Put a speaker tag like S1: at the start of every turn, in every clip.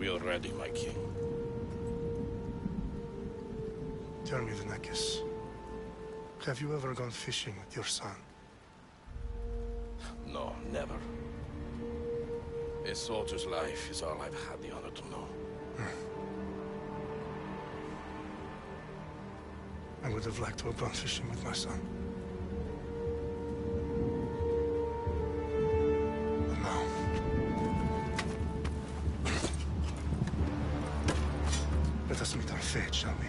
S1: are ready, my king.
S2: Tell me, Vinakis, have you ever gone fishing with your son?
S1: No, never. A soldier's life is all I've had the honor to know.
S2: I would have liked to have gone fishing with my son. But now... let us meet our fate, shall we?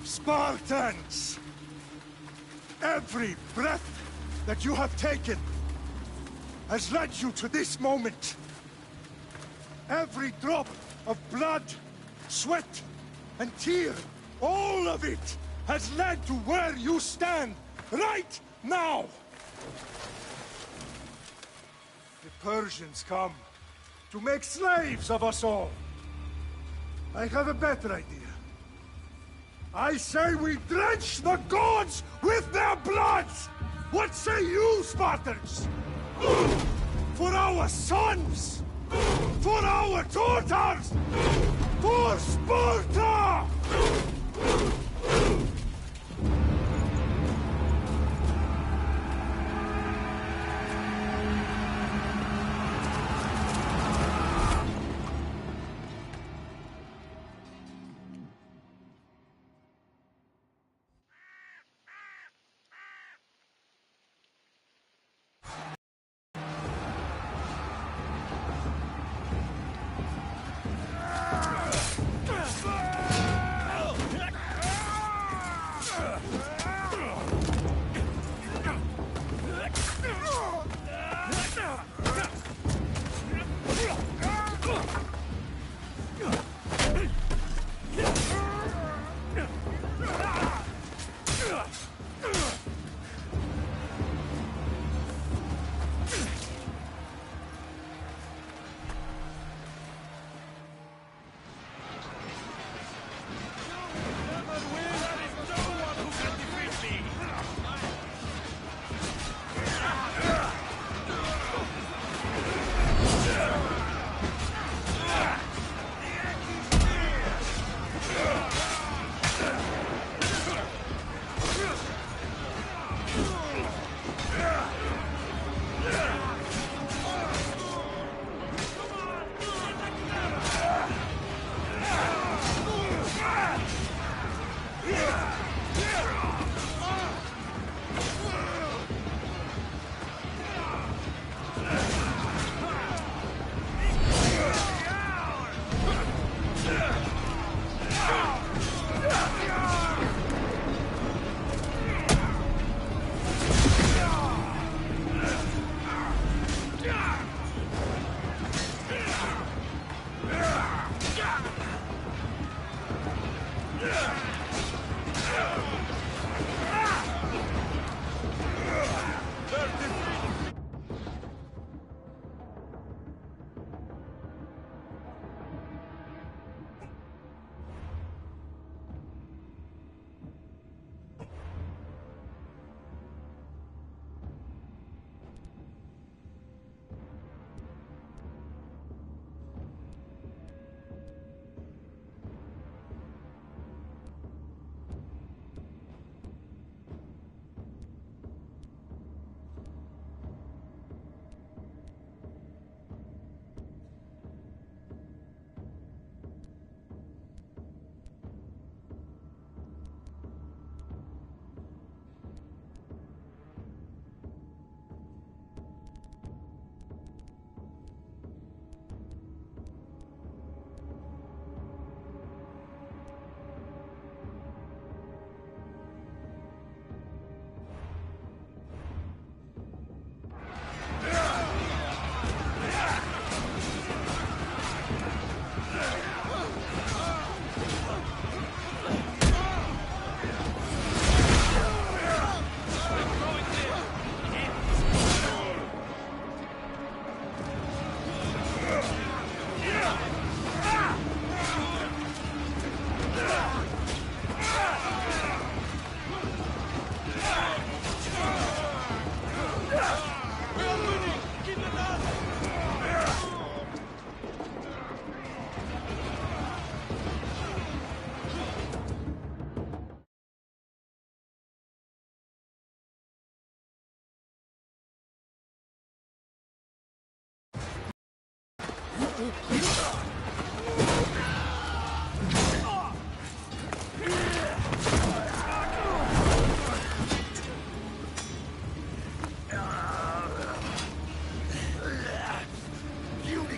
S3: Spartans! Every breath that you have taken has led you to this moment. Every drop of blood, sweat, and tear, all of it has led to where you stand right now. The Persians come to make slaves of us all. I have a better idea. I say we drench the gods with their blood! What say you, Spartans? For our sons! For our daughters! For Sparta!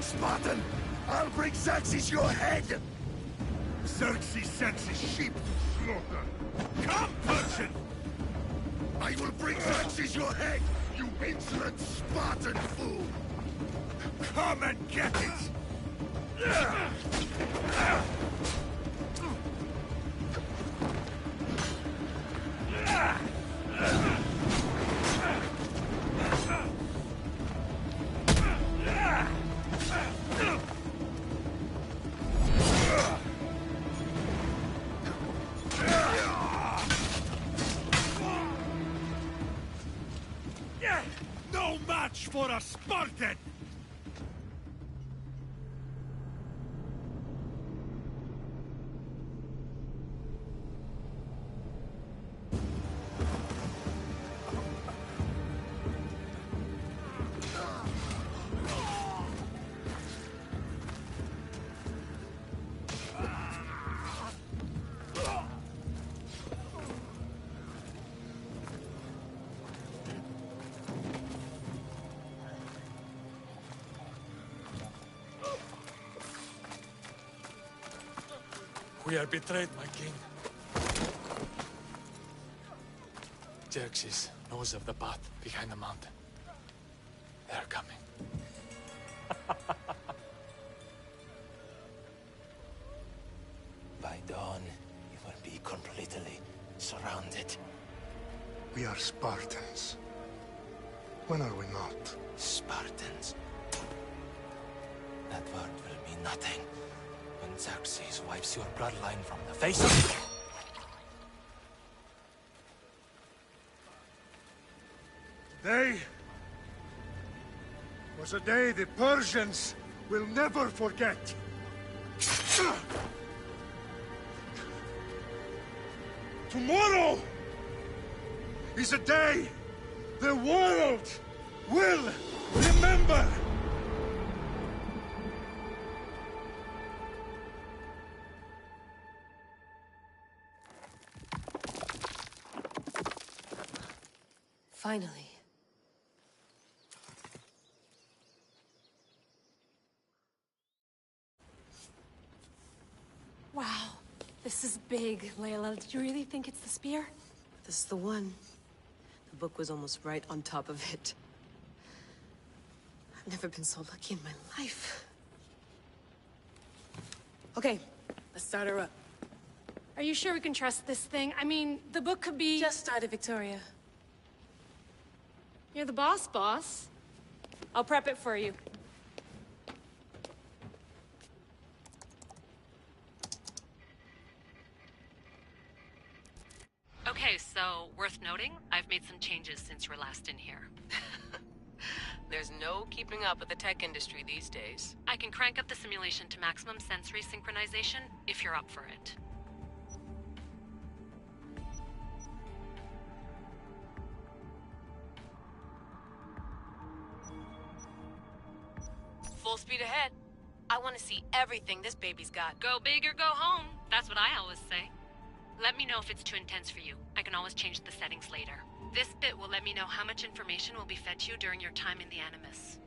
S3: Spartan! I'll bring Sabexxs your head! Xerxes sends his sheep to slaughter. Come, Persian! I will bring Sabexxs your head, you insolent Spartan fool! Come and get it! No match for a Spartan!
S4: We are betrayed, my king. Xerxes knows of the path behind the mountain. They are coming.
S5: By dawn, you will be completely surrounded.
S2: We are Spartans. When are we not?
S5: Spartans. That word will mean nothing when Xerxes wipes your bloodline from the face of...
S3: Today was a day the Persians will never forget. Tomorrow is a day the world will remember.
S6: Finally.
S7: Wow, this is big, Layla. Did you really think it's the spear?
S6: This is the one. The book was almost right on top of it. I've never been so lucky in my life. Okay, let's start her up.
S7: Are you sure we can trust this thing? I mean, the book could be...
S6: Just started, Victoria.
S7: You're the boss. I'll prep it for you.
S8: Okay, so, worth noting, I've made some changes since you were last in here.
S6: There's no keeping up with the tech industry these days.
S8: I can crank up the simulation to maximum sensory synchronization, if you're up for it.
S6: Full speed ahead. I want to see everything this baby's got.
S8: Go big or go home. That's what I always say. Let me know if it's too intense for you. I can always change the settings later. This bit will let me know how much information will be fed to you during your time in the Animus.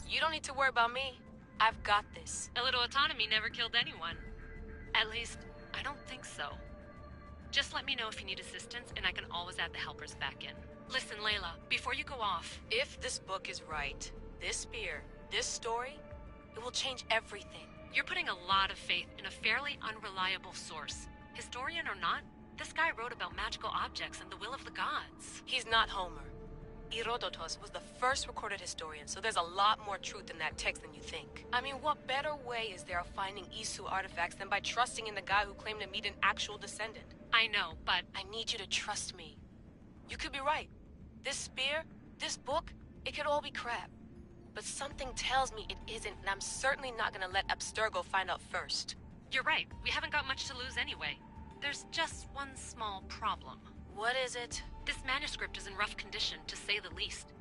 S6: You don't need to worry about me. I've got this.
S8: A little autonomy never killed anyone. At least, I don't think so. Just let me know if you need assistance, and I can always add the helpers back in. Listen, Layla, before you go off...
S6: If this book is right, this spear, this story, it will change everything.
S8: You're putting a lot of faith in a fairly unreliable source. Historian or not, this guy wrote about magical objects and the will of the gods.
S6: He's not Homer. Herodotus was the first recorded historian, so there's a lot more truth in that text than you think. I mean, what better way is there of finding Isu artifacts than by trusting in the guy who claimed to meet an actual descendant?
S8: I know, but...
S6: I need you to trust me. You could be right. This spear, this book, it could all be crap. But something tells me it isn't, and I'm certainly not gonna let Abstergo find out first.
S8: You're right. We haven't got much to lose anyway. There's just one small problem.
S6: What is it?
S8: This manuscript is in rough condition, to say the least.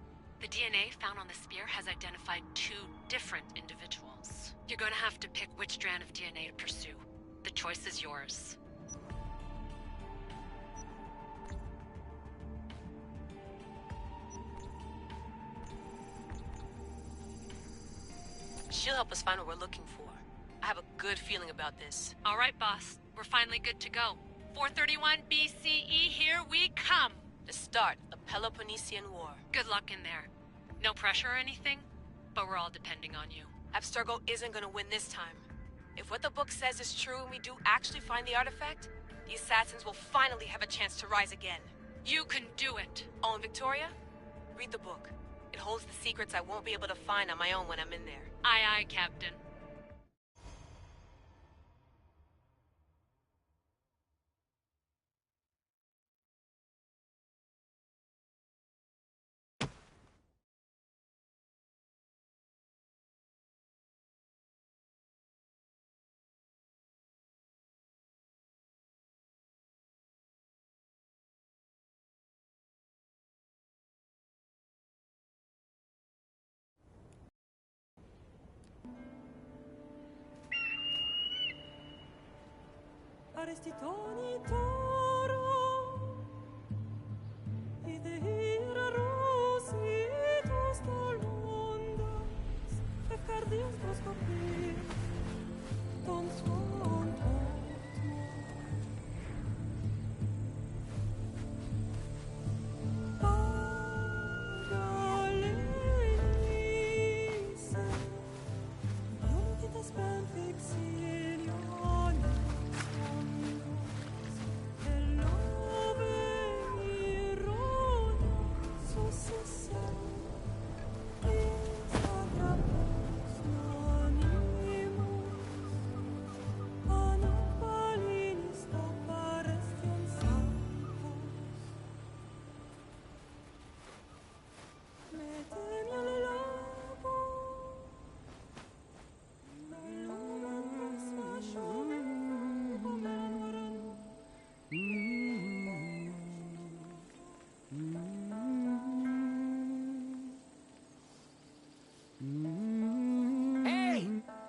S8: The DNA found on the spear has identified 2 different individuals. You're gonna have to pick which strand of DNA to pursue. The choice is yours.
S6: She'll help us find what we're looking for. I have a good feeling about this.
S8: All right, boss. We're finally good to go. 431 BCE, here we come!
S6: The start of the Peloponnesian War.
S8: Good luck in there. No pressure or anything, but we're all depending on you.
S6: Abstergo isn't gonna win this time. If what the book says is true and we do actually find the artifact, the assassins will finally have a chance to rise again.
S8: You can do it!
S6: Oh, and Victoria? Read the book. It holds the secrets I won't be able to find on my own when I'm in there.
S8: Aye, aye, Captain.
S9: Arestitoni toro, ide ira rositus tolmondas, efcardius proscopir, ton suon Pagalenice, nuntitas benfixilion.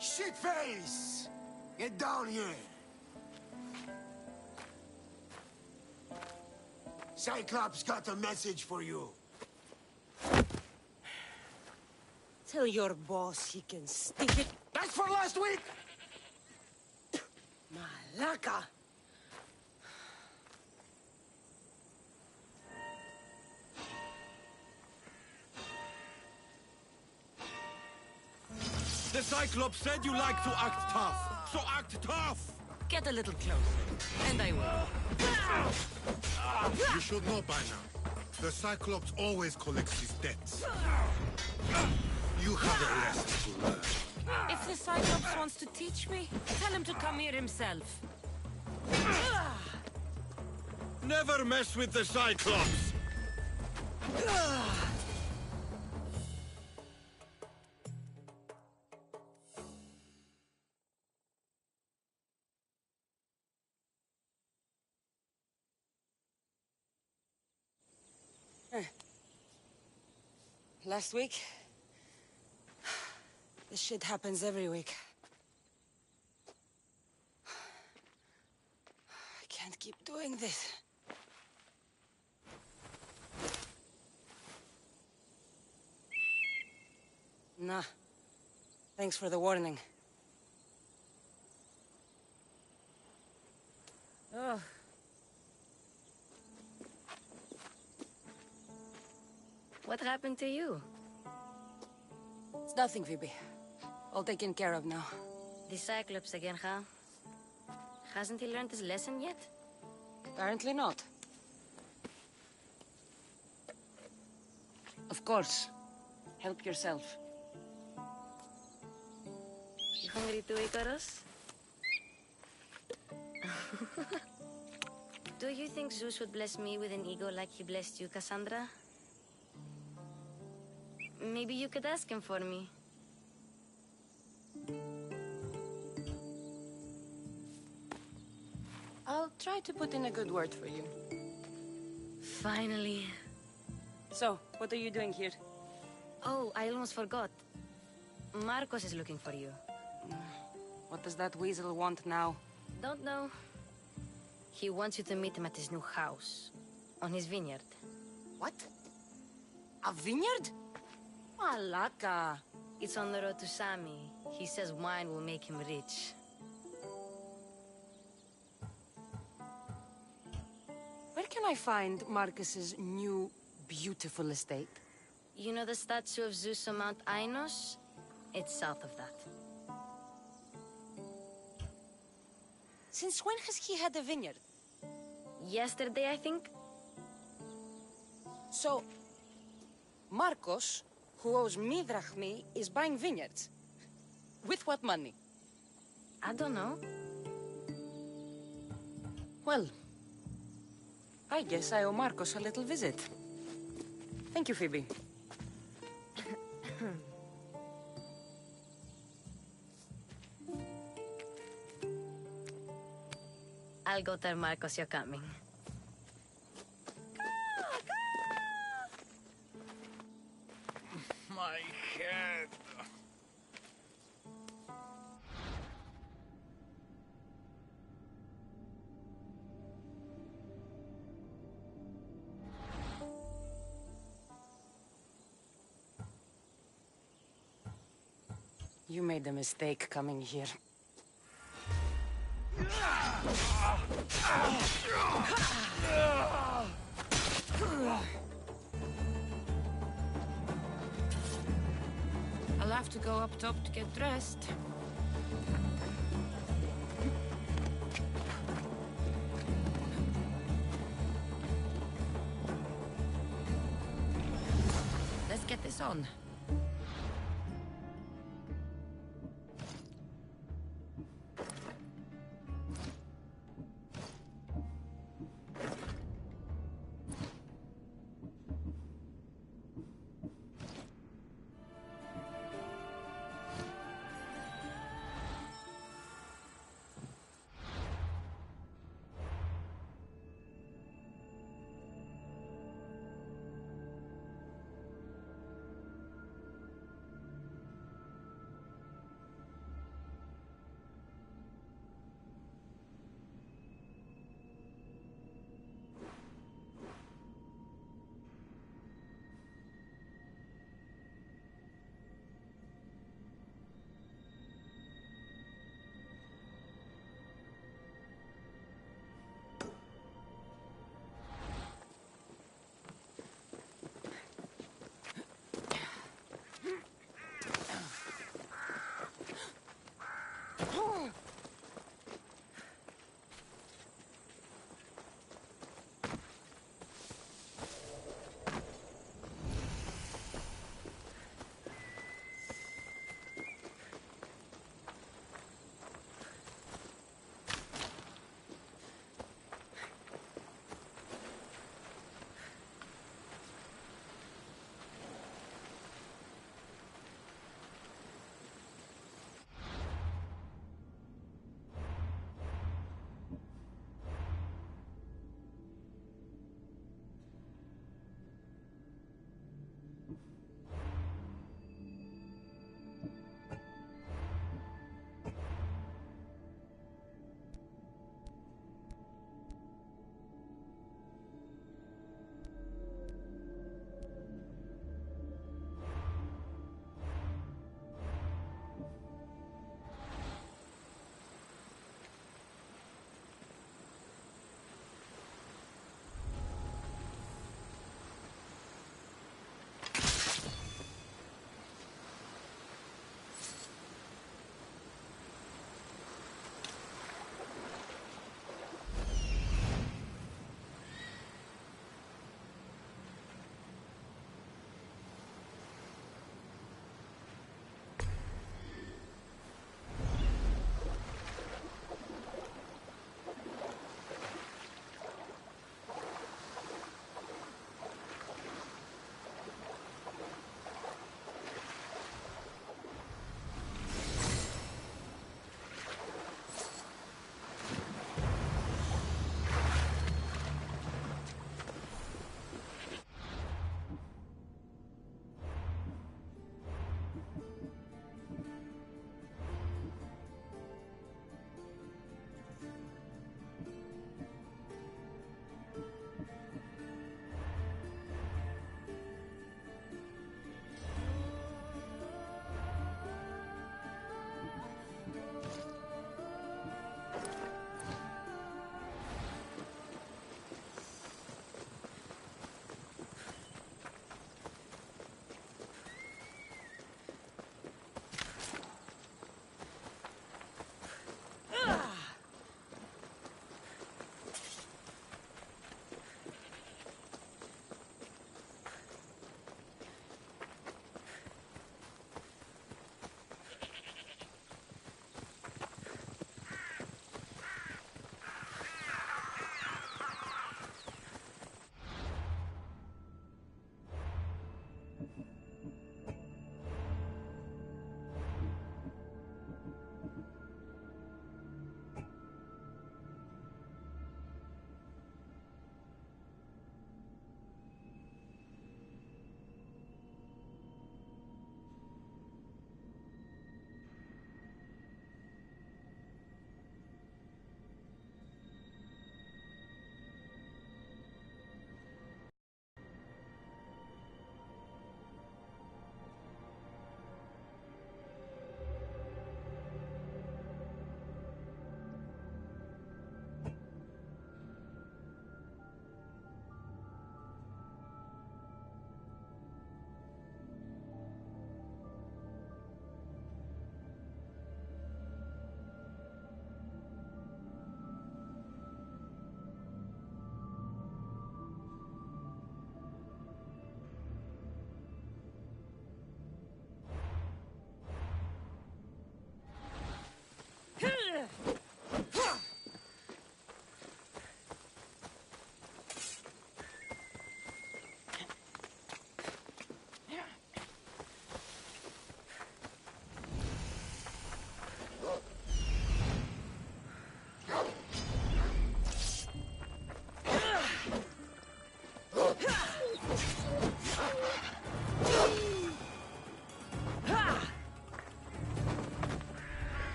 S10: Shitface! Get down here! Cyclops got a message for you.
S9: Tell your boss he can stick it.
S10: That's for last week!
S9: Malaka!
S11: The Cyclops said you like to act tough, so act tough!
S9: Get a little closer, and I will.
S2: You should know by now. The Cyclops always collects his debts. You have a lesson to learn.
S9: If the Cyclops wants to teach me, tell him to come here himself.
S11: Never mess with the Cyclops!
S9: Last week? This shit happens every week. I can't keep doing this. Nah. Thanks for the warning. Oh.
S7: What happened to you?
S9: It's nothing, Phoebe. All taken care of now.
S7: The Cyclops again, huh? Hasn't he learned his lesson yet?
S9: Apparently not. Of course. Help yourself.
S7: You hungry too, Icarus? Do you think Zeus would bless me with an ego like he blessed you, Cassandra?
S12: Maybe you could ask him for me.
S9: I'll try to put in a good word for you.
S12: Finally.
S9: So, what are you doing here?
S12: Oh, I almost forgot. Marcos is looking for you.
S9: What does that weasel want now?
S12: Don't know. He wants you to meet him at his new house. On his vineyard.
S9: What? A vineyard? Malaka.
S12: It's on the road to Sami. He says wine will make him rich.
S9: Where can I find Marcus's new, beautiful estate?
S12: You know the statue of Zeus on Mount Ainos? It's south of that.
S9: Since when has he had a vineyard?
S12: Yesterday, I think.
S9: So, Marcos, who owes me drachmi, is buying vineyards. With what money?
S12: I don't know.
S9: Well, I guess I owe Marcos a little visit. Thank you, Phoebe.
S12: I'll go tell Marcos you're coming.
S11: My head.
S9: You made a mistake coming here.
S12: I'll have to go up top to get dressed. Let's get this on.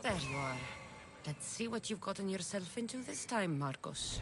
S9: There you are. Let's see what you've gotten yourself into this time, Marcos.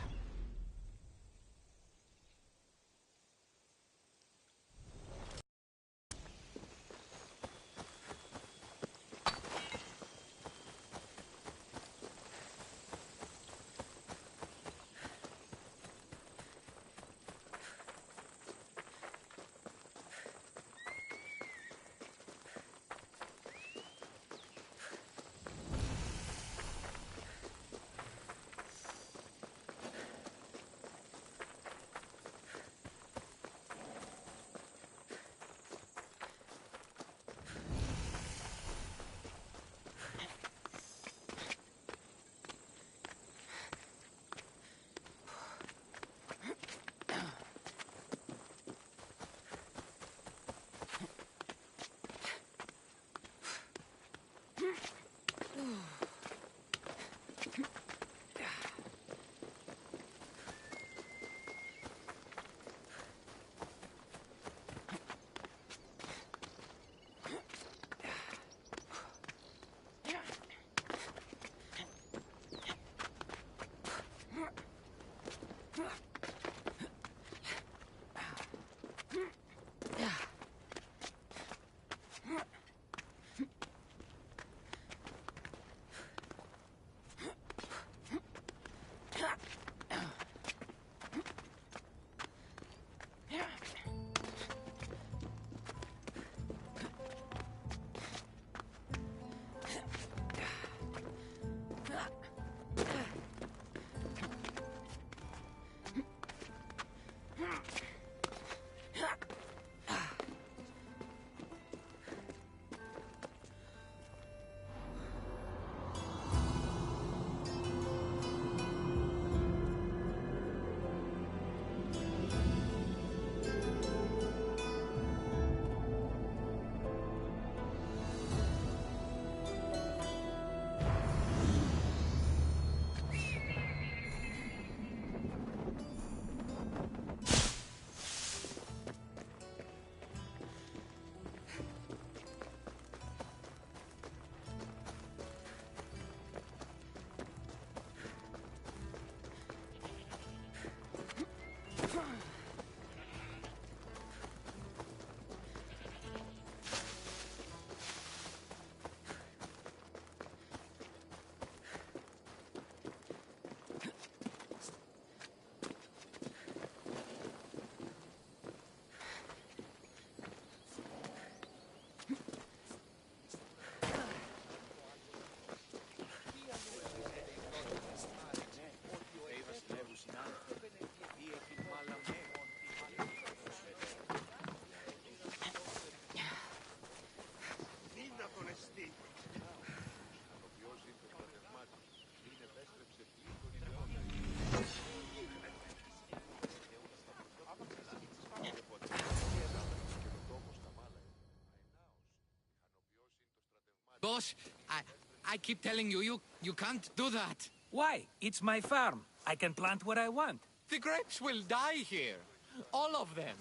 S13: Boss, I keep telling you, you can't do that.
S14: Why? It's my farm. I can plant what I want.
S13: The grapes will die here. All of them.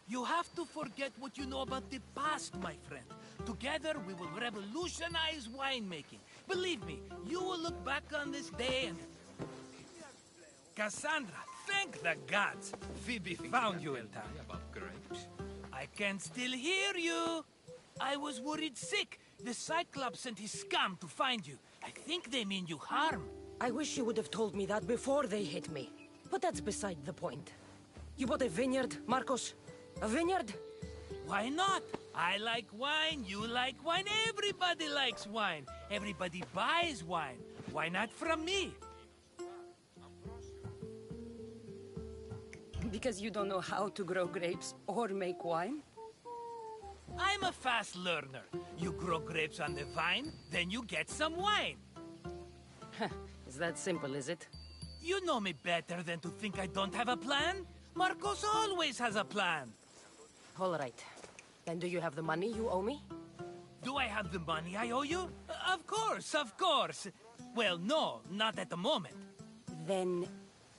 S14: You have to forget what you know about the past, my friend. Together, we will revolutionize winemaking. Believe me, you will look back on this day and... Cassandra, thank the gods! Phoebe found you in time.
S13: About grapes?
S14: I can still hear you! I was worried sick. The Cyclops sent his scum to find you. I think they mean you harm.
S9: I wish you would have told me that before they hit me. But that's beside the point. You bought a vineyard, Marcos? A vineyard?
S14: Why not? I like wine, you like wine, everybody likes wine. Everybody buys wine. Why not from me?
S9: Because you don't know how to grow grapes or make wine?
S14: I'm a fast learner. You grow grapes on the vine, then you get some wine.
S9: Is that simple, is it?
S14: You know me better than to think I don't have a plan. Marcos always has a plan.
S9: All right. Then do you have the money you owe me?
S14: Do I have the money I owe you? Of course, of course. Well, no, not at the moment.
S9: Then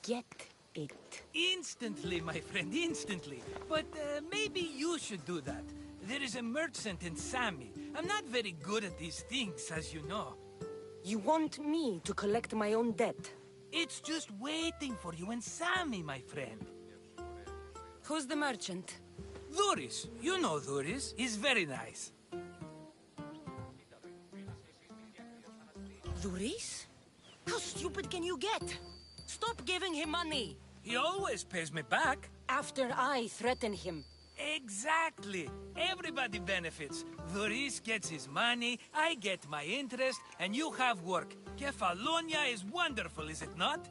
S9: get it.
S14: Instantly, my friend, instantly. But maybe you should do that. There is a merchant in Sami. I'm not very good at these things, as you know.
S9: You want me to collect my own debt?
S14: It's just waiting for you and Sammy, my friend.
S9: Who's the merchant?
S14: Duris. You know Duris. He's very nice.
S9: Duris? How stupid can you get? Stop giving him money!
S14: He always pays me back.
S9: After I threaten him.
S14: Exactly. Everybody benefits. Duris gets his money, I get my interest, and you have work. Kefalonia is wonderful, is it not?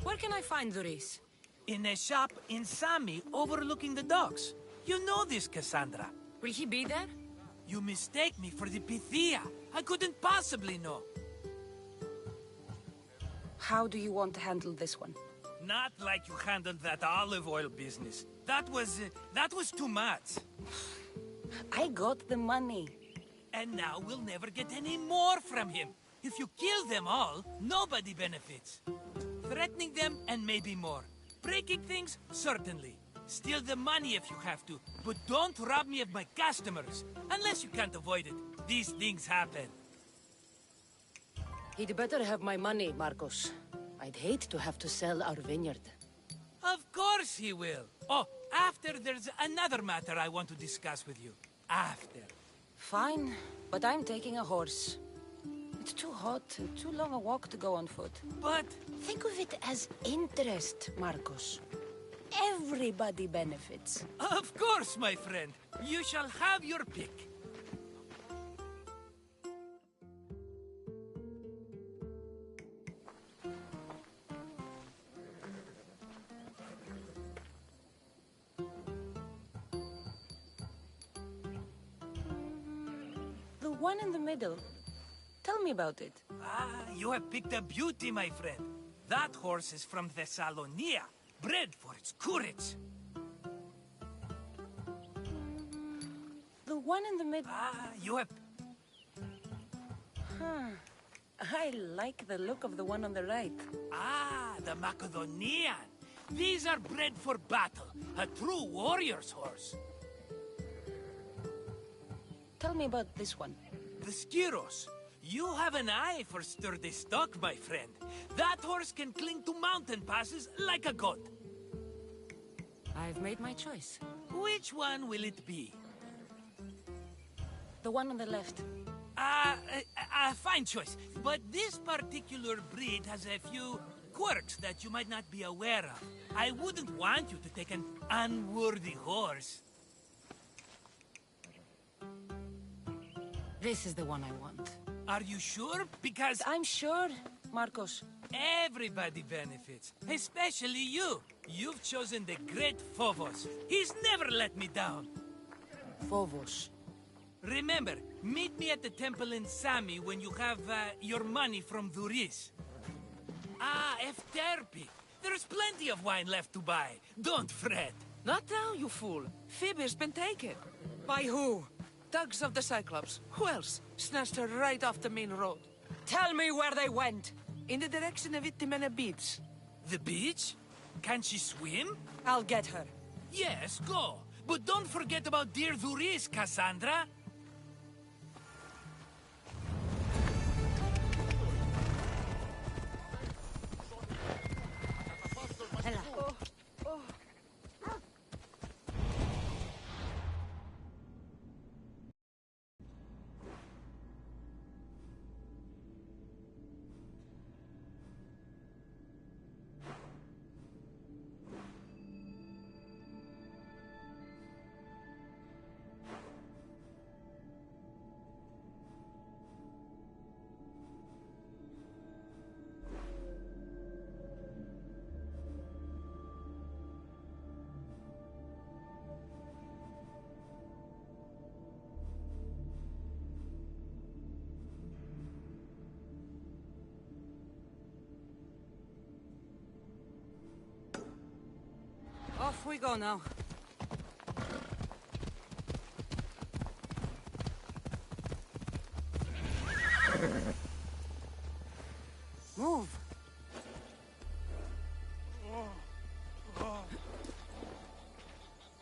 S9: Where can I find Duris?
S14: In a shop in Sami, overlooking the docks. You know this, Cassandra.
S9: Will he be there?
S14: You mistake me for the Pythia. I couldn't possibly know.
S9: How do you want to handle this one?
S14: Not like you handled that olive oil business. That was too much.
S9: I got the money.
S14: And now we'll never get any more from him. If you kill them all, nobody benefits. Threatening them, and maybe more. Breaking things, certainly. Steal the money if you have to, but don't rob me of my customers. Unless you can't avoid it. These things happen.
S9: He'd better have my money, Marcos. I'd hate to have to sell our vineyard.
S14: Of course he will. Oh, after there's another matter I want to discuss with you. After.
S9: Fine, but I'm taking a horse. It's too hot and too long a walk to go on foot.
S14: But...
S9: think of it as interest, Marcos. Everybody benefits.
S14: Of course, my friend. You shall have your pick.
S9: The one in the middle. Tell me about it.
S14: Ah, you have picked a beauty, my friend. That horse is from Thessalonia, bred for its courage.
S9: The one in the middle.
S14: Ah, you have...
S9: Huh. I like the look of the one on the right.
S14: Ah, the Macedonian. These are bred for battle. A true warrior's horse.
S9: Tell me about this one.
S14: The Skiros. You have an eye for sturdy stock, my friend. That horse can cling to mountain passes like a goat.
S9: I've made my choice.
S14: Which one will it be?
S9: The one on the left.
S14: Fine choice. But this particular breed has a few quirks that you might not be aware of. I wouldn't want you to take an unworthy horse.
S9: This is the one I want.
S14: Are you sure? Because...
S9: I'm sure, Marcos.
S14: Everybody benefits. Especially you. You've chosen the great Phobos. He's never let me down.
S9: Phobos.
S14: Remember, meet me at the temple in Sami when you have your money from Duris. Ah, Efterpi. There's plenty of wine left to buy. Don't fret.
S15: Not now, you fool. Phoebe's been taken.
S9: By who?
S15: Thugs of the Cyclops. Who else? Snatched her right off the main road.
S9: Tell me where they went.
S15: In the direction of Itimena Beach.
S14: The beach? Can she swim?
S9: I'll get her.
S14: Yes, go. But don't forget about dear Duris, Cassandra.
S9: Off we go now. Move.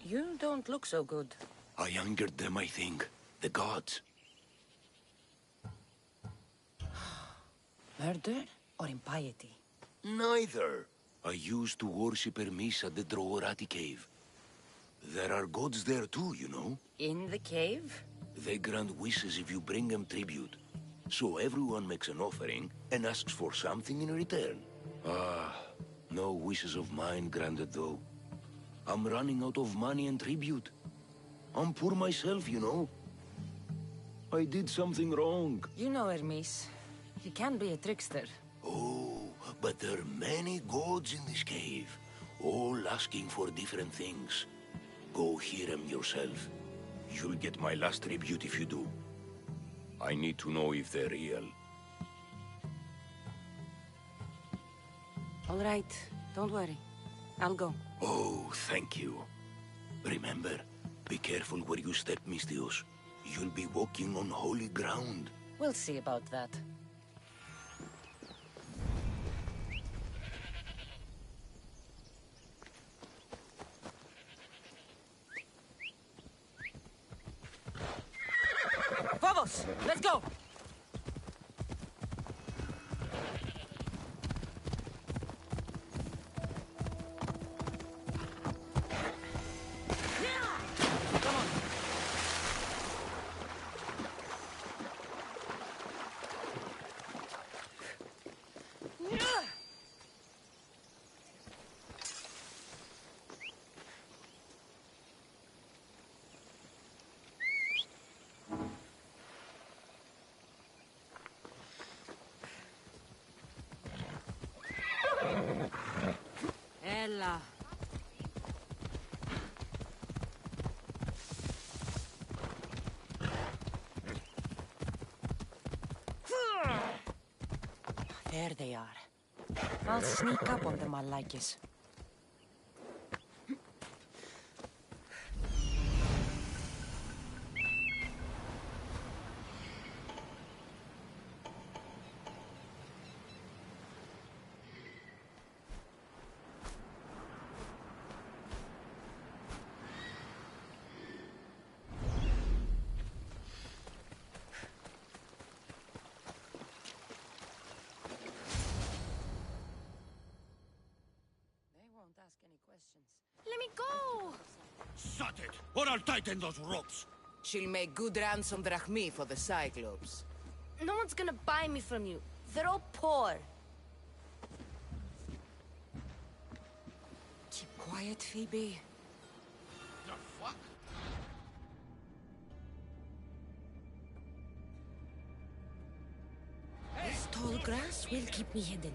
S9: You don't look so good.
S10: I angered them, I think.
S16: The gods.
S9: Murder or impiety?
S16: Neither. I used to worship Hermes at the Droorati cave. There are gods there too, you know.
S9: In the cave?
S16: They grant wishes if you bring them tribute. So everyone makes an offering and asks for something in return. Ah, no wishes of mine granted though. I'm running out of money and tribute. I'm poor myself, you know. I did something wrong.
S9: You know Hermes. He can be a trickster.
S16: Oh, but there are many gods in this cave, all asking for different things. Go hear them yourself. You'll get my last tribute if you do. I need to know if they're real.
S9: All right, don't worry. I'll go.
S16: Oh, thank you. Remember, be careful where you step, Mistios. You'll be walking on holy ground.
S9: We'll see about that. Vamos! Let's go! Ella. There they are. I'll sneak up on them, Malakis.
S7: Let me go!
S11: Shut it, or I'll tighten those ropes.
S15: She'll make good ransom drachmi for the Cyclops.
S12: No one's gonna buy me from you. They're all poor.
S9: Keep quiet, Phoebe.
S1: The fuck?
S9: This tall grass will keep me hidden.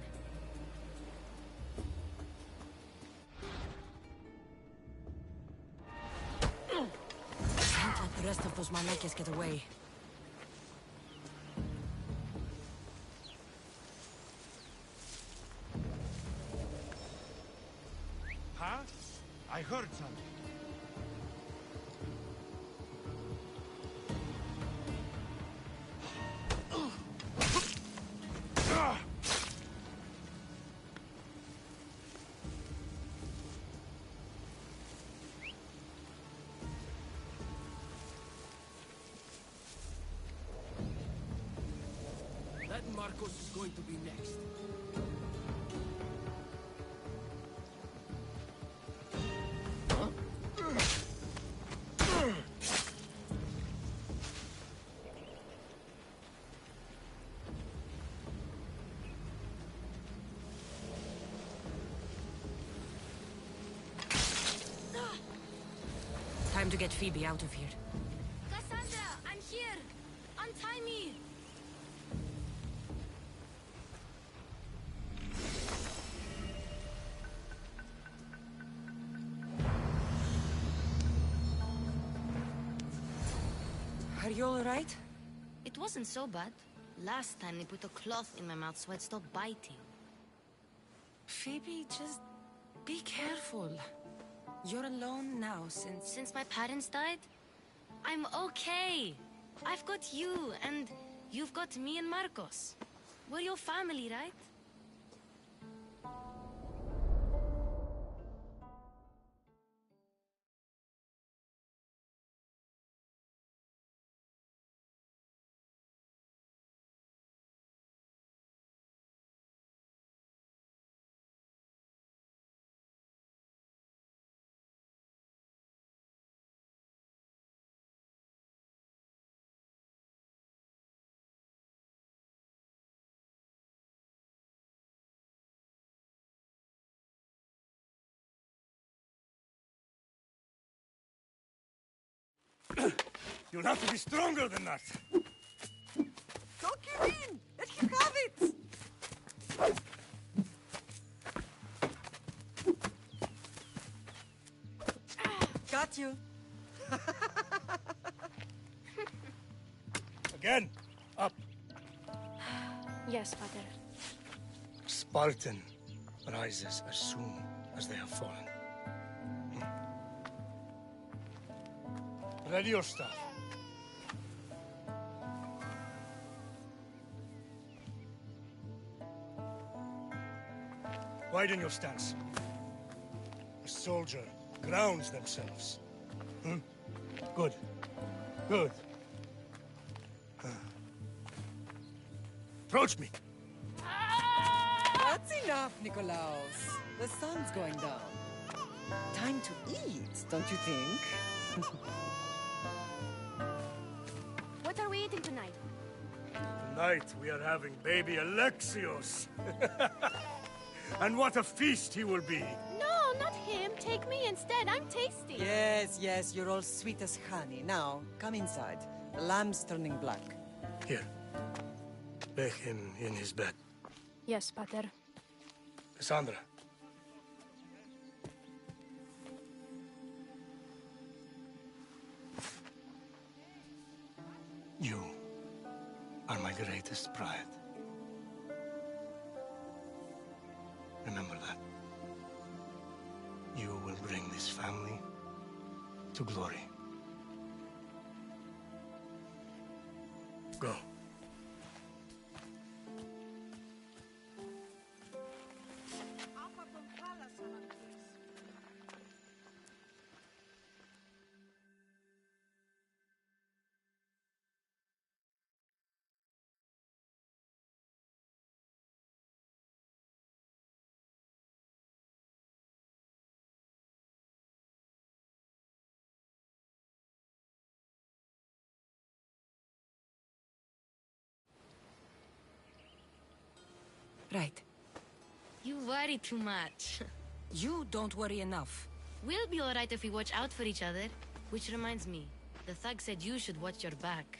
S9: Can't let the rest of those Malakis get away.
S3: Huh? I heard something.
S11: That Marcos is going to be next.
S9: Time to get Phoebe out of here.
S12: Cassandra, I'm here! Untie me!
S9: Are you all right?
S12: It wasn't so bad. Last time they put a cloth in my mouth so I'd stop biting.
S9: Phoebe, just be careful. You're alone now
S12: Since my parents died? I'm okay. I've got you, and you've got me and Marcos. We're your family, right?
S3: You'll have to be stronger than that.
S17: Don't give in! Let him have it! Got you.
S3: Again. Up.
S7: Yes, Father.
S3: Spartan rises as soon as they have fallen. Ready your staff. Widen your stance. A soldier grounds themselves. Good. Good. Approach me.
S17: That's enough, Nikolaos. The sun's going down. Time to eat, don't you think?
S7: What are we eating tonight?
S3: Tonight we are having baby Alexios. And what a feast he will be.
S7: No, not him. Take me instead. I'm tasty.
S17: Yes, yes, you're all sweet as honey. Now, come inside. The lamb's turning black.
S3: Here. Lay him in his bed.
S7: Yes, Pater.
S3: Cassandra. You are my greatest pride. Remember that. You will bring this family to glory. Go.
S9: Right.
S12: You worry too much.
S9: You don't worry enough.
S12: We'll be alright if we watch out for each other. Which reminds me, the thug said you should watch your back.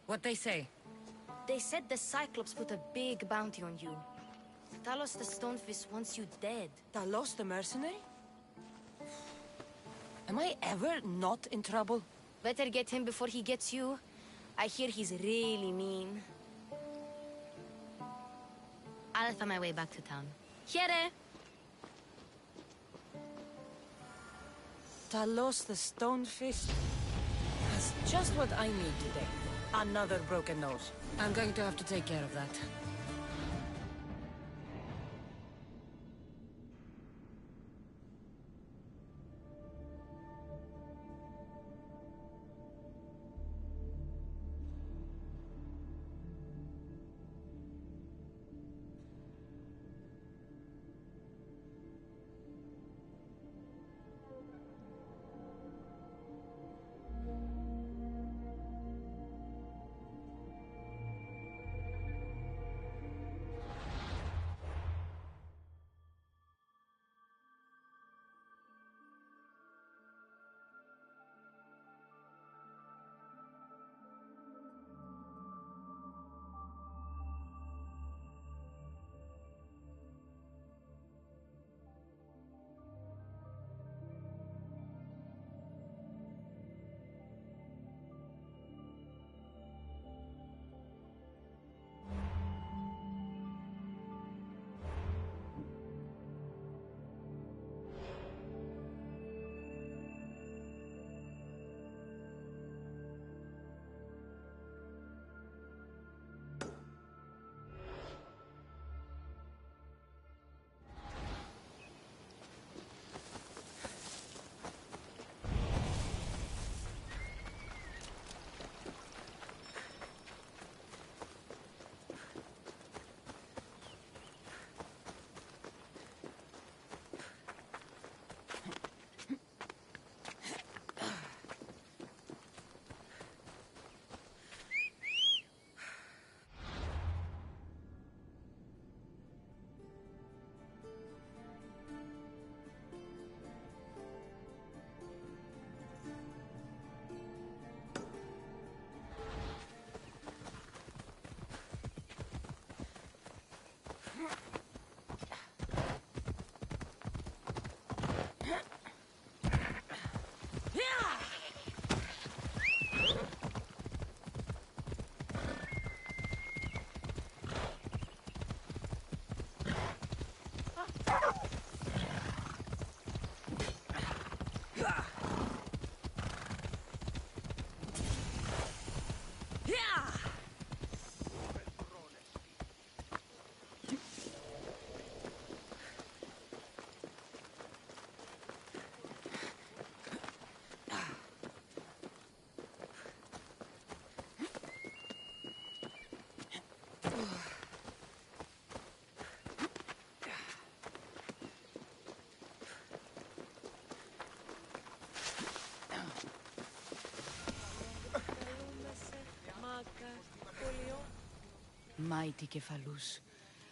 S9: What they say?
S12: They said the Cyclops put a big bounty on you. Talos the Stonefist wants you dead.
S9: Talos the mercenary? Am I ever not in trouble?
S12: Better get him before he gets you. I hear he's really mean. I'll find my way back to town. Here!
S9: Talos the Stonefist has just what I need today. Another broken nose. I'm going to have to take care of that.
S18: Mighty Kephalus,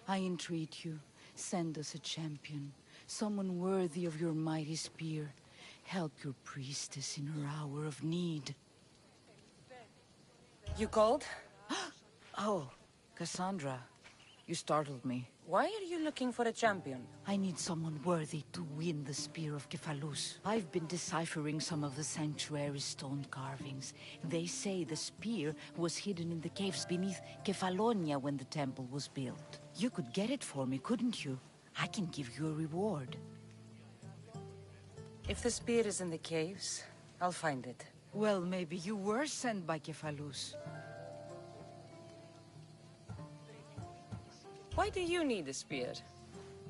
S18: I entreat you, send us a champion, someone worthy of your mighty spear. Help your priestess in her hour of need.
S9: You called?
S18: Oh, Cassandra, you startled me.
S9: Why are you looking for a champion?
S18: I need someone worthy to win the Spear of Kephalus. I've been deciphering some of the sanctuary's stone carvings. They say the spear was hidden in the caves beneath Kefalonia when the temple was built. You could get it for me, couldn't you? I can give you a reward.
S9: If the spear is in the caves, I'll find it.
S18: Well, maybe you were sent by Kephalus.
S9: Why do you need a spear?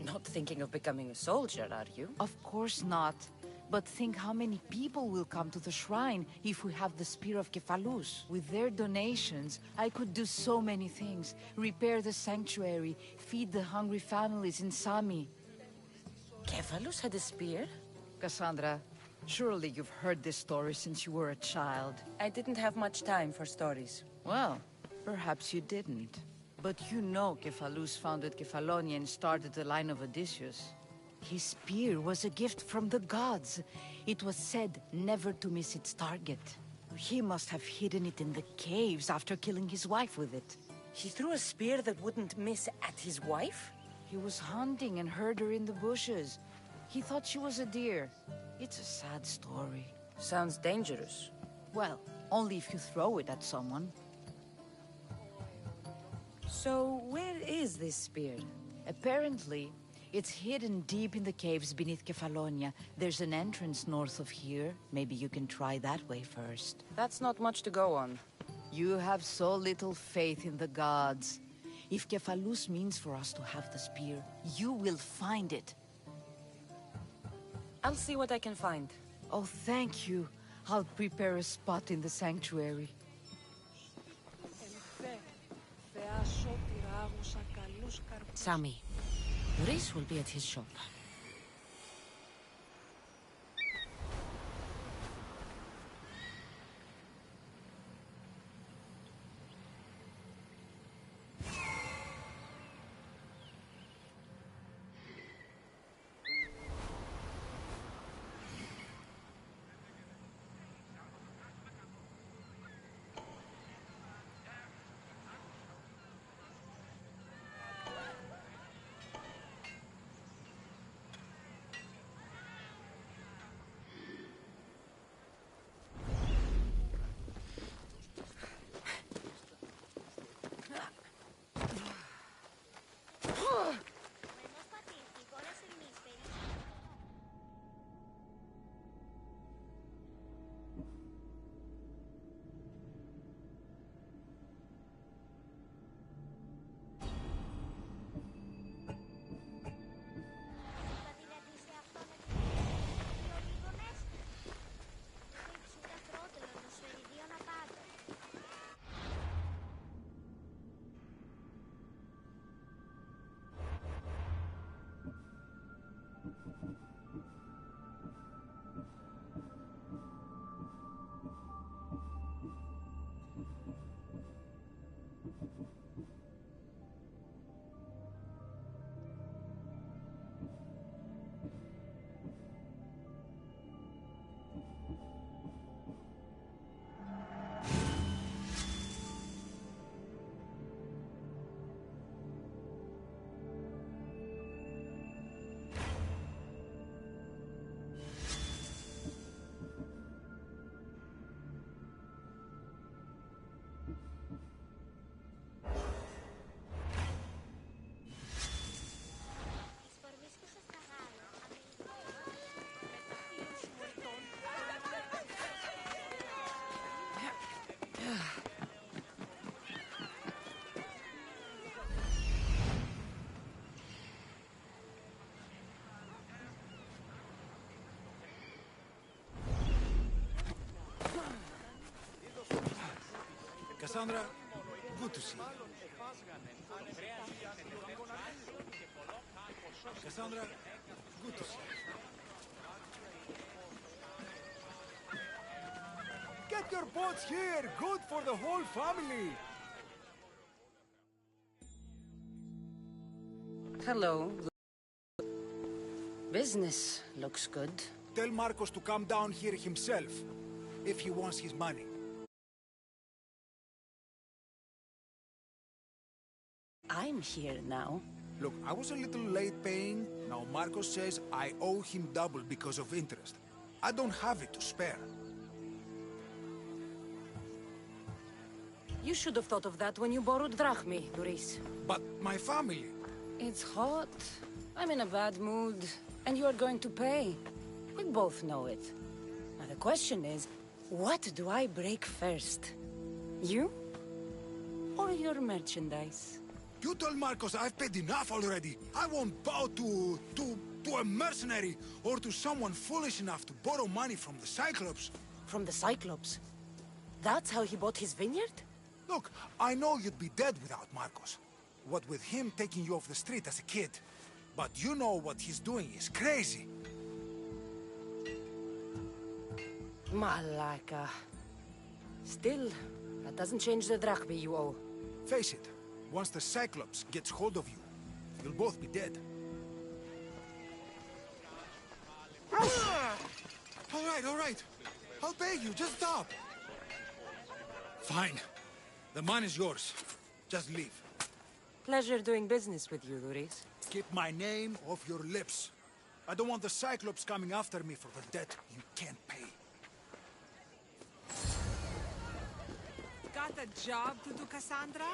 S9: Not thinking of becoming a soldier, are you?
S18: Of course not. But think how many people will come to the shrine if we have the Spear of Kephalus. With their donations, I could do so many things. Repair the sanctuary, feed the hungry families in Sami.
S9: Kephalus had a spear?
S18: Cassandra, surely you've heard this story since you were a child.
S9: I didn't have much time for stories.
S18: Well, perhaps you didn't. But you know Kephalus founded Kefalonia and started the line of Odysseus. His spear was a gift from the gods. It was said never to miss its target. He must have hidden it in the caves after killing his wife with it.
S9: He threw a spear that wouldn't miss at his wife?
S18: He was hunting and heard her in the bushes. He thought she was a deer. It's a sad story.
S9: Sounds dangerous.
S18: Well, only if you throw it at someone.
S9: So, where is this spear?
S18: Apparently, it's hidden deep in the caves beneath Kefalonia. There's an entrance north of here. Maybe you can try that way first.
S9: That's not much to go on.
S18: You have so little faith in the gods. If Kephalus means for us to have the spear, you will find it.
S9: I'll see what I can find.
S18: Oh, thank you. I'll prepare a spot in the sanctuary.
S6: Sami, Reese will be at his shop.
S3: Cassandra, good to see you. Cassandra, good to see you.
S19: Get your boats here! Good for the whole family!
S9: Hello. Business looks good.
S3: Tell Marcos to come down here himself, if he wants his money.
S9: I'm here now.
S3: Look, I was a little late paying. Now Marcos says I owe him double because of interest. I don't have it to spare.
S9: You should have thought of that when you borrowed drachmi, Doris.
S3: But my family...
S9: It's hot. I'm in a bad mood. And you're going to pay. We both know it. Now the question is, what do I break first? You? Or your merchandise?
S3: You told Marcos I've paid enough already. I won't bow to a mercenary or to someone foolish enough to borrow money from the Cyclops.
S9: From the Cyclops? That's how he bought his vineyard?
S3: Look, I know you'd be dead without Marcos. What with him taking you off the street as a kid. But you know what he's doing is crazy.
S9: Malaka. Still, that doesn't change the drachmi you owe.
S3: Face it, once the Cyclops gets hold of you, you'll both be dead. All right. I'll pay you, just stop. Fine. The money's yours. Just leave.
S9: Pleasure doing business with you, Doris.
S3: Keep my name off your lips. I don't want the Cyclops coming after me for the debt you can't pay.
S17: Got a job to do, Cassandra?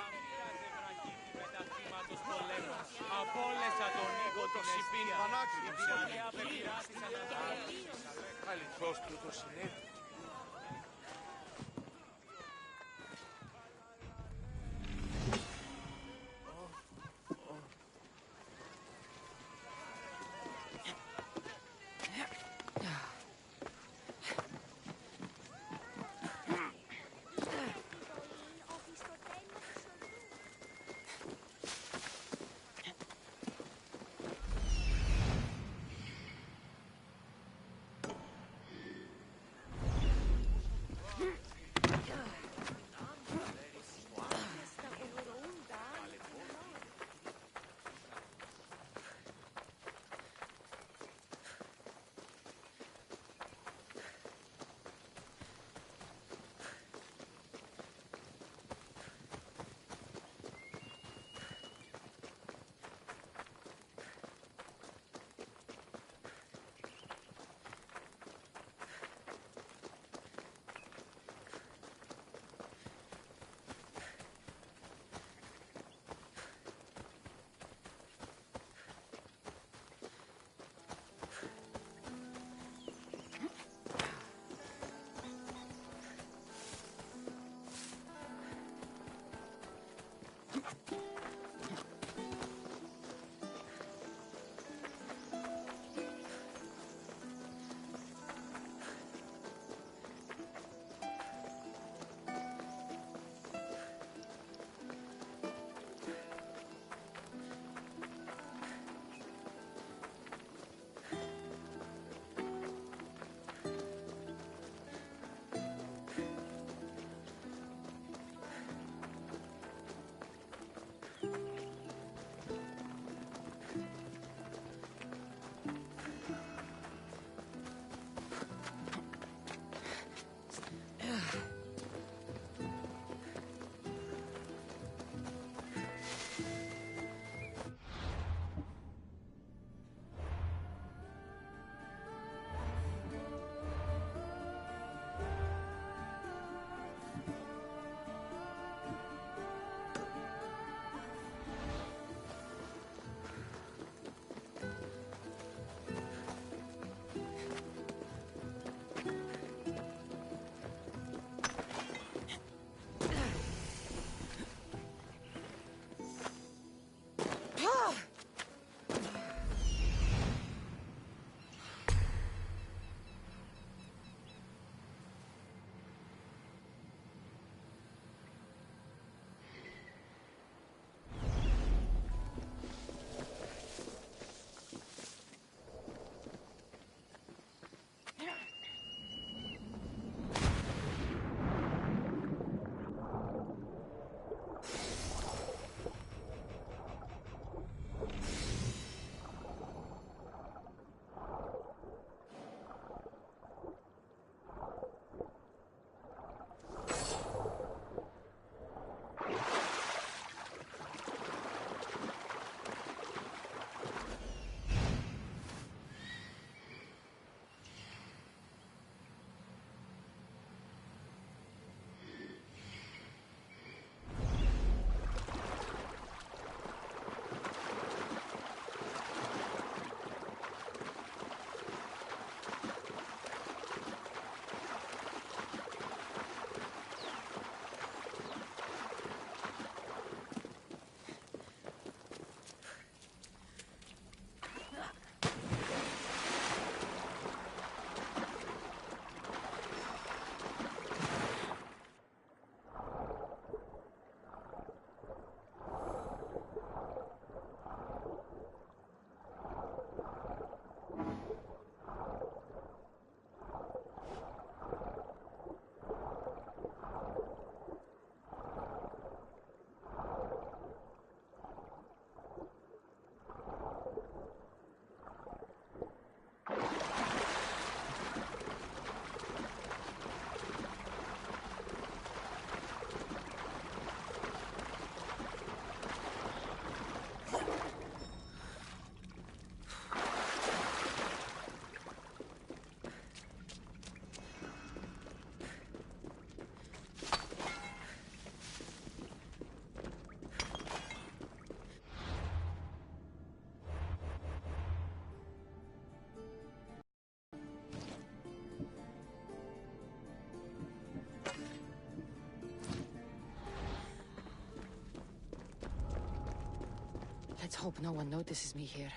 S9: Let's hope no one notices me here.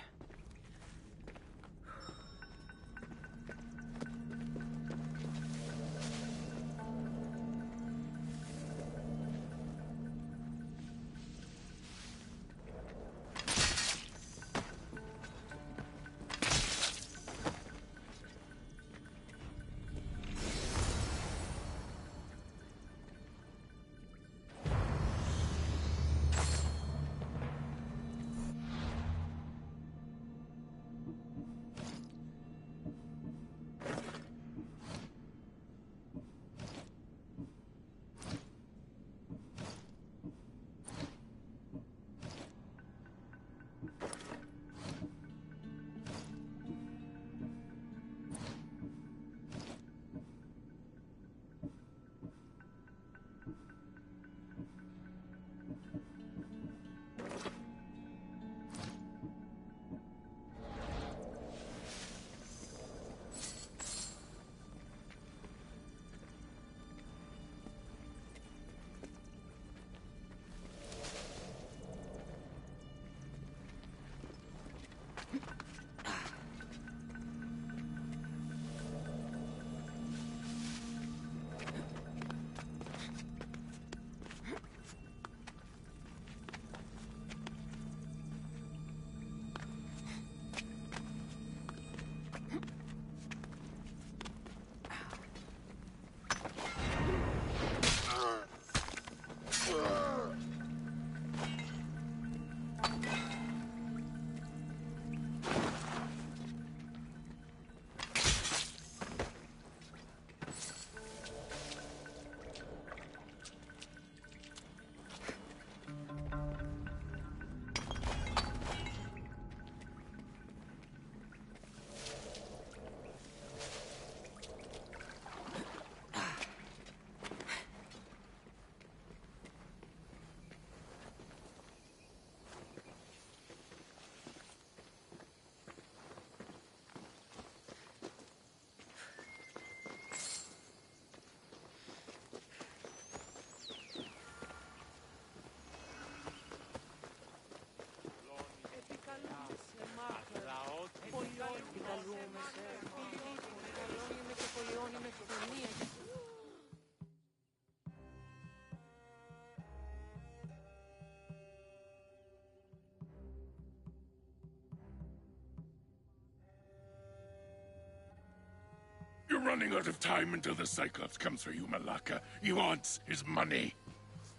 S1: You're running out of time until the Cyclops comes for you, Malaka. He wants his money.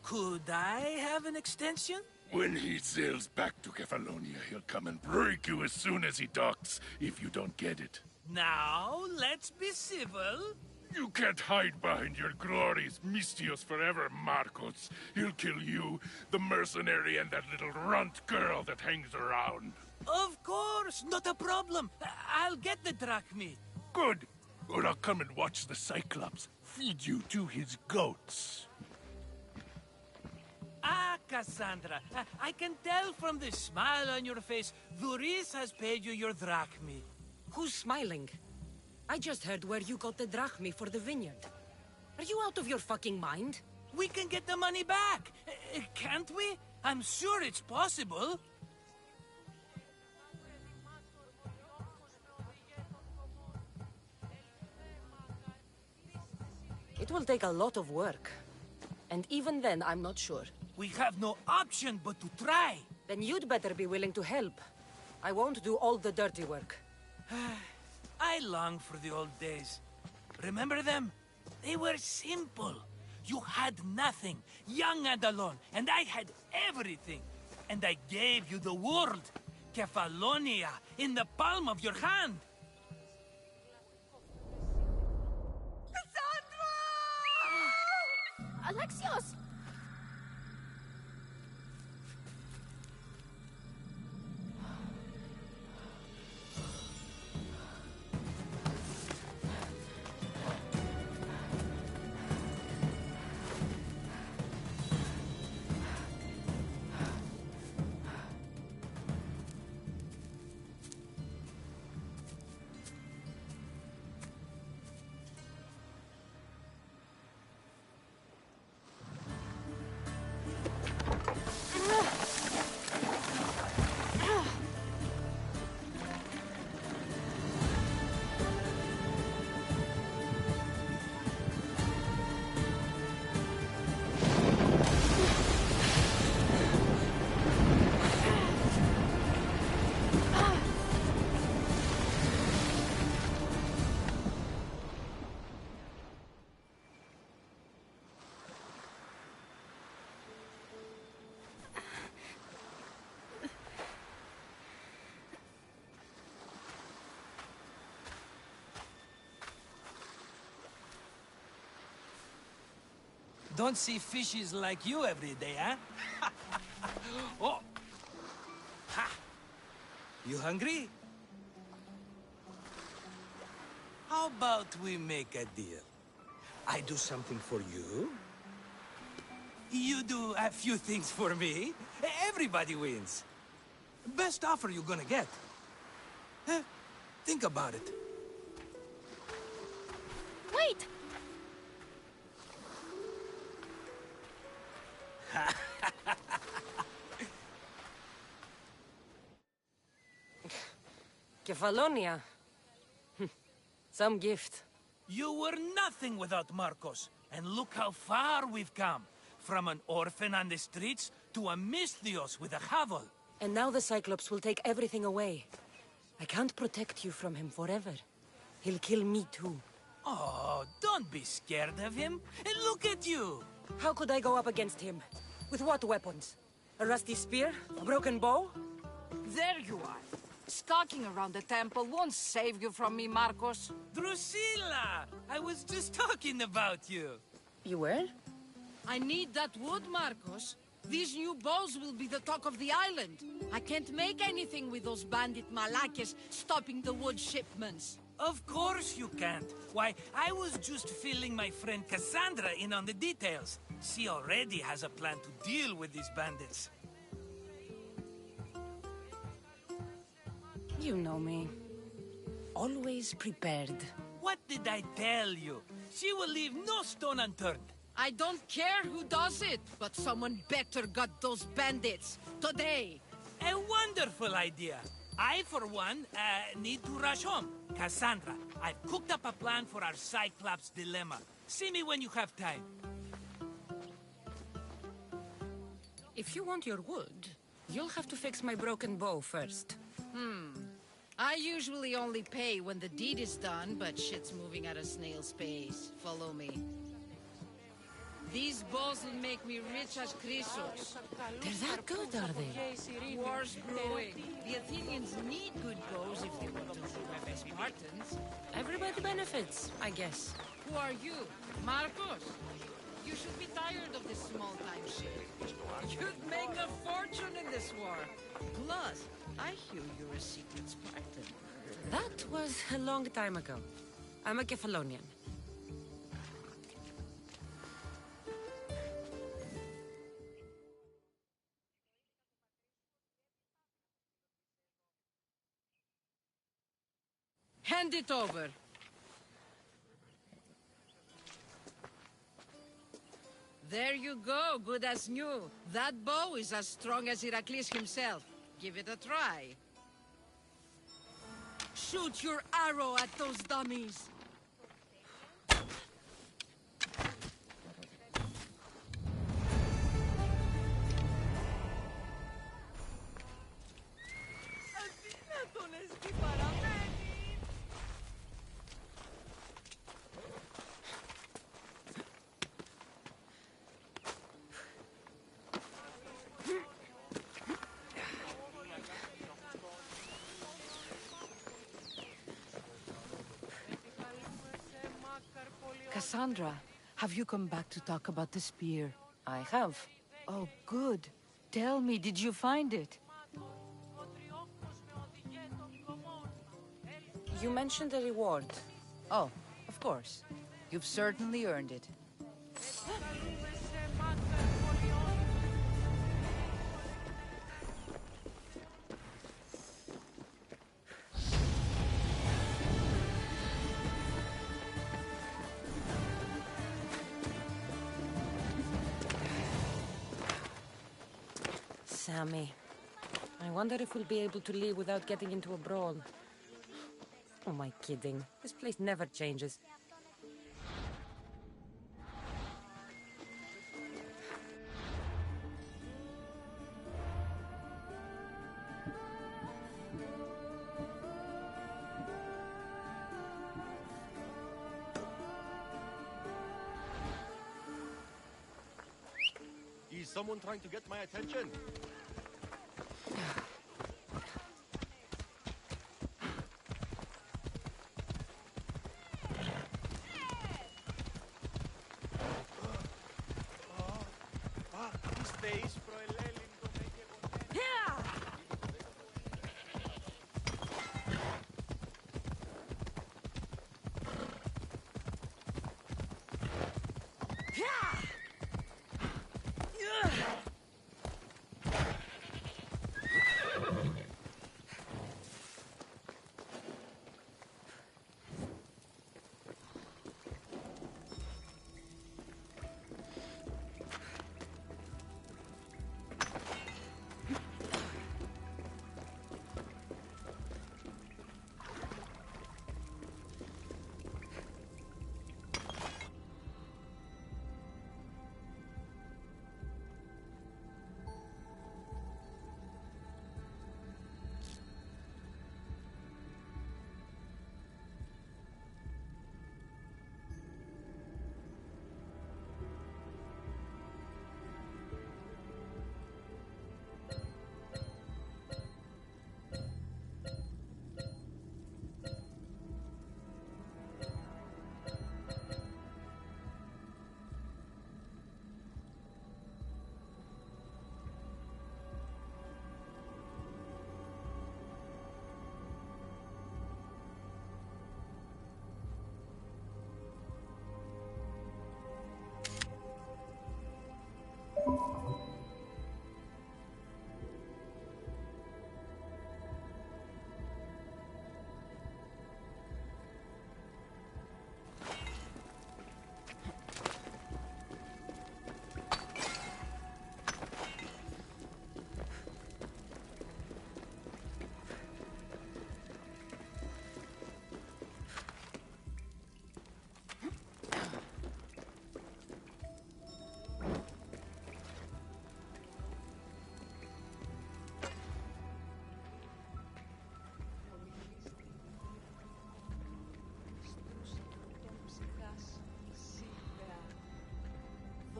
S14: Could I have an extension?
S1: When he sails back to Kefalonia, he'll come and break you as soon as he docks, if you don't get it.
S14: Now, let's be civil.
S1: You can't hide behind your glories, Mistios forever, Marcos. He'll kill you, the mercenary, and that little runt girl that hangs around.
S14: Of course, not a problem. I'll get the drachmi.
S1: Good. Or I'll come and watch the Cyclops feed you to his goats.
S14: Ah, Cassandra, I can tell from the smile on your face, Duris has paid you your drachmi.
S9: Who's smiling? I just heard where you got the drachmi for the vineyard. Are you out of your fucking mind?
S14: We can get the money back, can't we? I'm sure it's possible.
S9: It will take a lot of work. And even then, I'm not sure.
S14: We have no option but to try.
S9: Then you'd better be willing to help. I won't do all the dirty work.
S14: I long for the old days. Remember them? They were simple. You had nothing, young and alone, and I had everything. And I gave you the world. Kefalonia, in the palm of your hand.
S7: Alexios!
S14: Don't see fishes like you every day, huh? Oh! Ha! You hungry? How about we make a deal? I do something for you. You do a few things for me. Everybody wins. Best offer you're gonna get. Think about it.
S12: Wait!
S9: Kefalonia. Some gift.
S14: You were nothing without Marcos. And look how far we've come. From an orphan on the streets to a Misthios with a hovel.
S9: And now the Cyclops will take everything away. I can't protect you from him forever. He'll kill me too.
S14: Oh, don't be scared of him. And look at you.
S9: How could I go up against him? With what weapons? A rusty spear? A broken bow?
S18: There you are. Stalking around the temple won't save you from me, Marcos.
S14: Drusilla! I was just talking about you.
S9: You were?
S18: I need that wood, Marcos. These new bows will be the talk of the island. I can't make anything with those bandit malakes stopping the wood shipments.
S14: Of course you can't. Why, I was just filling my friend Cassandra in on the details. She already has a plan to deal with these bandits.
S9: You know me. Always prepared.
S14: What did I tell you? She will leave no stone unturned.
S18: I don't care who does it, but someone better got those bandits. Today.
S14: A wonderful idea. I, for one, need to rush home. Cassandra, I've cooked up a plan for our Cyclops dilemma. See me when you have time.
S9: If you want your wood, you'll have to fix my broken bow first.
S18: I usually only pay when the deed is done, but shit's moving at a snail's pace. Follow me. These bows will make me rich as Chrysos.
S9: They're that good, are they?
S18: War's brewing. The Athenians need good bows if they want to survive as Spartans.
S9: Everybody benefits, I guess.
S18: Who are you? Marcos? You should be tired of this small-time shit. You'd make a fortune in this war. Plus, I hear you're a secret Spartan.
S9: That was a long time ago. I'm a Kefalonian.
S18: Hand it over. There you go, good as new. That bow is as strong as Heracles himself. Give it a try. Shoot your arrow at those dummies. Cassandra, have you come back to talk about the spear?
S9: I have.
S18: Oh, good. Tell me, did you find it?
S9: You mentioned a reward.
S18: Oh, of course. You've certainly earned it.
S9: Sammy. I wonder if we'll be able to leave without getting into a brawl. Oh, am I kidding? This place never changes.
S19: Is someone trying to get my attention?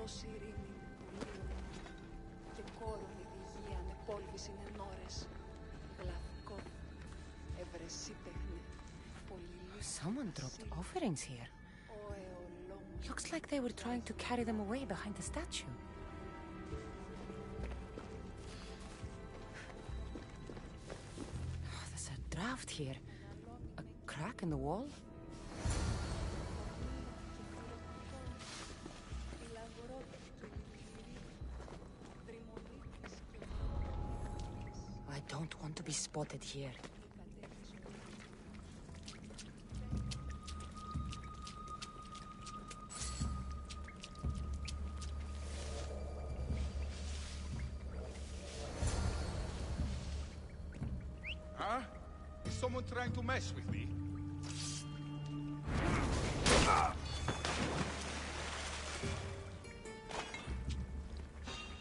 S20: Δώσει ειρήνη, πολύωνα και κόρον η διηγία με πόλβηση ενόρες. Γλαυκό, ευρεσίτεχνε, πολυλούς.
S9: Someone dropped offerings here. Looks like they were trying to carry them away behind the statue. Oh, there's a draft here. A crack in the wall? I don't want to be spotted here.
S3: Huh? Is someone trying to mess with me?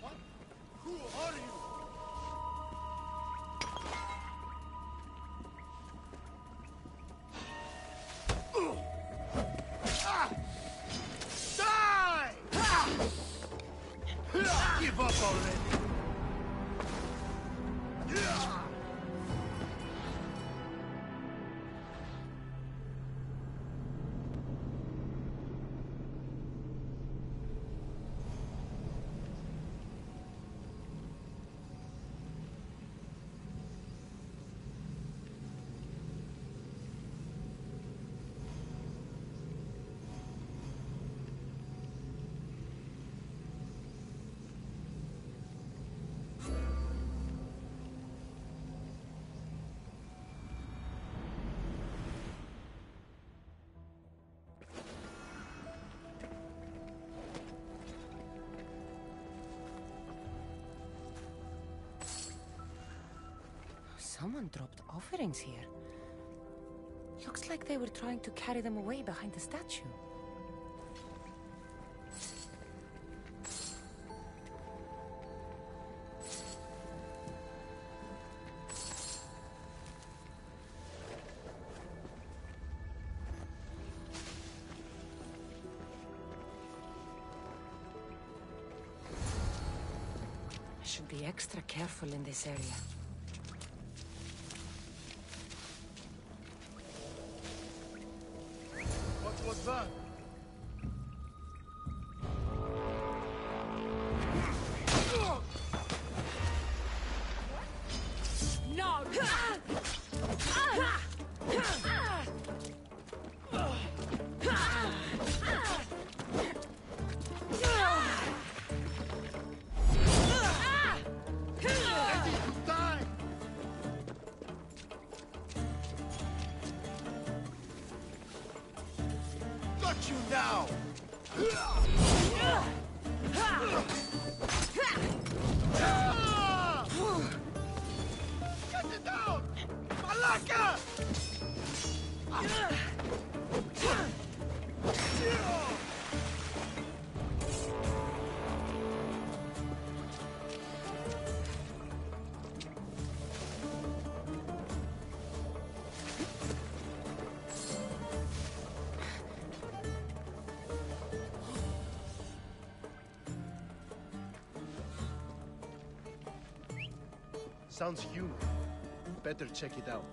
S3: What? Who are you? Die! Give up already!
S9: Someone dropped offerings here. Looks like they were trying to carry them away behind the statue. I should be extra careful in this area.
S3: What was that?
S10: you now! Get it down! Malaka!
S19: Sounds human. Better check it out.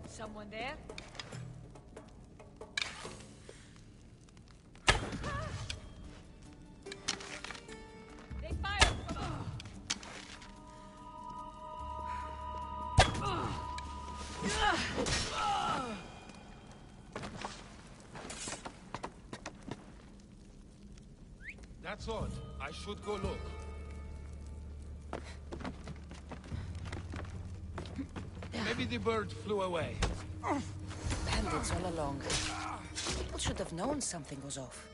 S17: Someone there? They fired!
S11: That's odd. I should go look. Maybe the bird flew away.
S9: Bandits all along. People should have known something was off.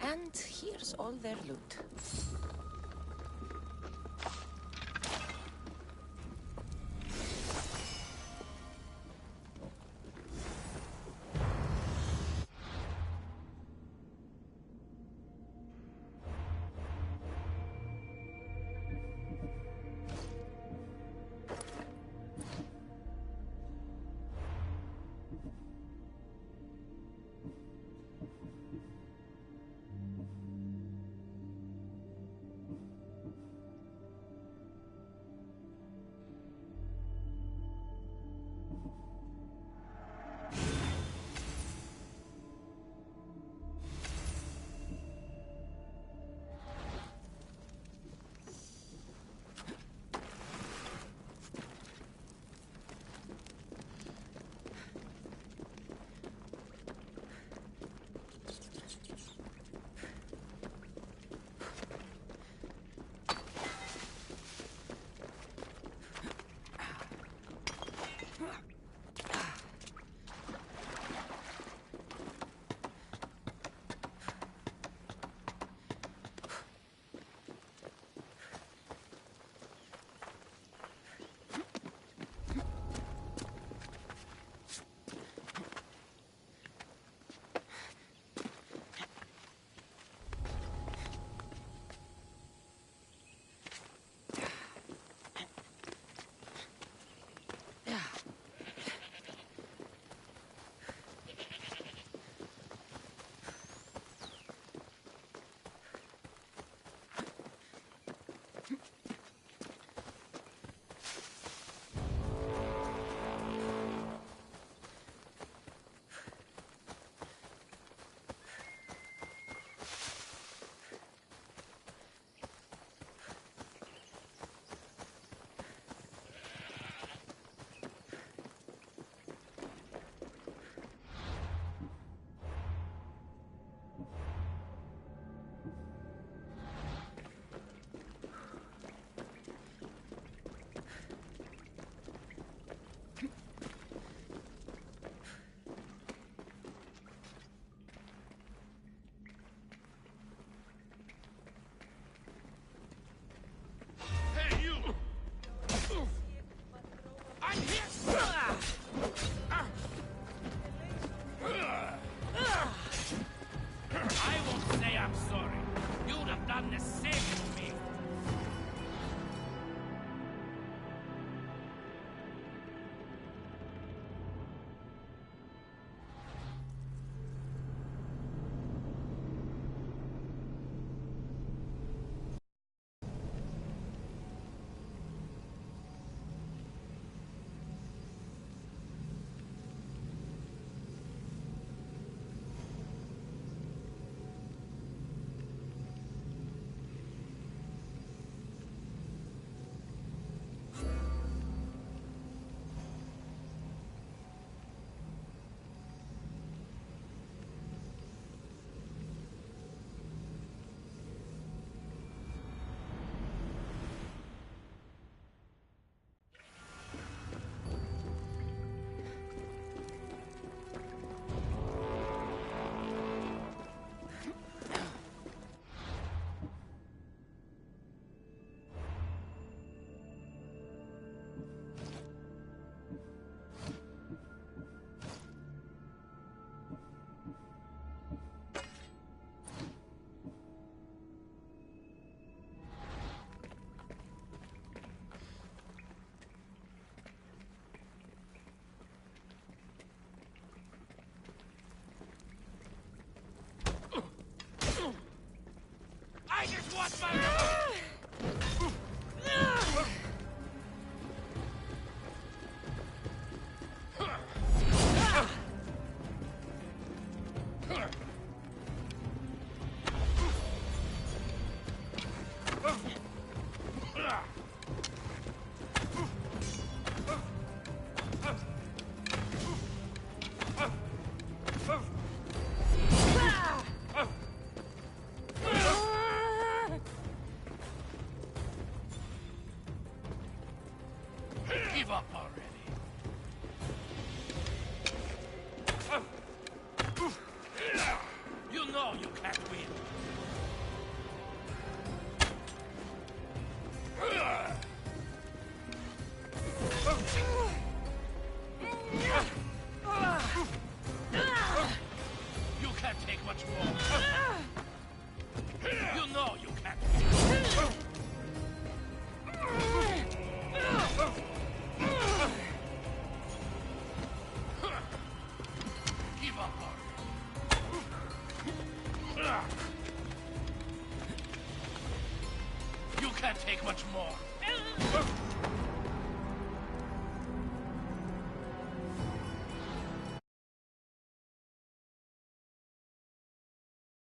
S9: And here's all their loot.
S14: Give up already. You know you can't win. You can't take much more. You know you can't win. Give up already. You can't take much more.